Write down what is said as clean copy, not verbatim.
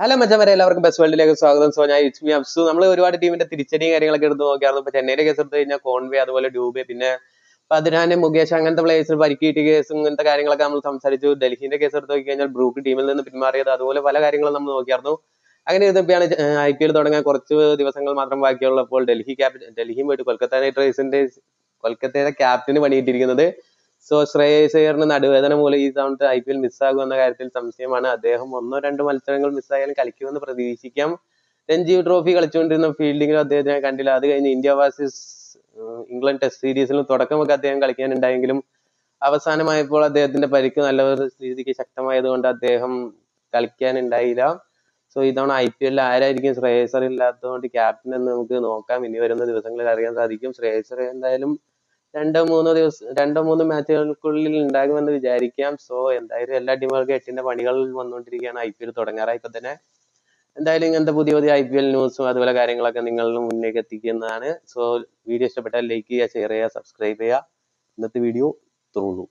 Hello മച്ചാമാരെ, എല്ലാവർക്കും best വേൾഡിലേക്ക് സ്വാഗതം. സോ ഞാൻ ഇറ്റ്സ് മീ അബ്സു. നമ്മൾ ഒരുപാട് ടീമിന്റെ തിരിച്ചടിയും കാര്യങ്ങളൊക്കെ എടുത്ത് നോക്കിയായിരുന്നു. ഇപ്പൊ ചെന്നൈയുടെ കേസ് എടുത്ത് കഴിഞ്ഞാൽ കോൺവേ, അതുപോലെ ഡ്യൂബെ, പിന്നെ പതിനാന് മുകേഷ്, അങ്ങനത്തെ പ്ലേയേഴ്സ് പരിക്കേറ്റ് കേസും ഇങ്ങനത്തെ കാര്യങ്ങളൊക്കെ നമ്മൾ സംസാരിച്ചു. ഡൽഹിന്റെ കേസ് എടുത്ത് നോക്കി കഴിഞ്ഞാൽ ബ്രൂക്ക് ടീമിൽ നിന്ന് പിന്മാറിയത്, അതുപോലെ പല കാര്യങ്ങളും നമ്മൾ നോക്കിയായിരുന്നു. അങ്ങനെ ഇതൊക്കെയാണ് IPL തുടങ്ങാൻ കുറച്ച് ദിവസങ്ങൾ മാത്രം ബാക്കിയുള്ളപ്പോൾ ഡൽഹിയും പോയിട്ട് കൊൽക്കത്തയുടെ ക്യാപ്റ്റന് പണിയിട്ടിരിക്കുന്നത്. സോ ശ്രേയസ് അയ്യറിന് നടുവേദന മൂലം ഈ തവണത്തെ IPL മിസ്സാകുമെന്ന കാര്യത്തിൽ സംശയമാണ്. അദ്ദേഹം 1-2 മത്സരങ്ങൾ മിസ്സായാലും കളിക്കുമെന്ന് പ്രതീക്ഷിക്കാം. രഞ്ജീവ് ട്രോഫി കളിച്ചുകൊണ്ടിരുന്ന ഫീൽഡിങ്ങിലും അദ്ദേഹത്തിനെ കണ്ടില്ല. അത് കഴിഞ്ഞ് ഇന്ത്യ വേഴ്സസ് ഇംഗ്ലണ്ട് ടെസ്റ്റ് സീരീസിലും തുടക്കമൊക്കെ അദ്ദേഹം കളിക്കാനുണ്ടായെങ്കിലും അവസാനമായപ്പോൾ അദ്ദേഹത്തിന്റെ പരിക്ക് നല്ല രീതിക്ക് ശക്തമായതുകൊണ്ട് അദ്ദേഹം കളിക്കാനുണ്ടായില്ല. സോ ഇത്തവണ IPL ആരായിരിക്കും ശ്രേയസ് അയ്യർ ഇല്ലാത്തതുകൊണ്ട് ക്യാപ്റ്റൻ എന്ന് നമുക്ക് നോക്കാം. ഇനി വരുന്ന ദിവസങ്ങളിൽ അറിയാൻ സാധിക്കും. ശ്രേയസ് അയ്യർ എന്തായാലും 2-3 മാച്ചുകൾക്കുള്ളിൽ ഉണ്ടാകുമെന്ന് വിചാരിക്കാം. സോ എന്തായാലും എല്ലാ ടീമുകൾക്കും 8ന്റെ പണികൾ വന്നുകൊണ്ടിരിക്കുകയാണ്. IPL തുടങ്ങാറായി ഇപ്പൊ തന്നെ. എന്തായാലും ഇങ്ങനത്തെ പുതിയ പുതിയ IPL ന്യൂസും അതുപോലെ കാര്യങ്ങളൊക്കെ നിങ്ങളുടെ മുന്നിലേക്ക് എത്തിക്കുന്നതാണ്. സോ വീഡിയോ ഇഷ്ടപ്പെട്ടാൽ ലൈക്ക് ചെയ്യുക, ഷെയർ ചെയ്യുക, സബ്സ്ക്രൈബ് ചെയ്യുക. ഇന്നത്തെ വീഡിയോ ഇത്രയുള്ളൂ.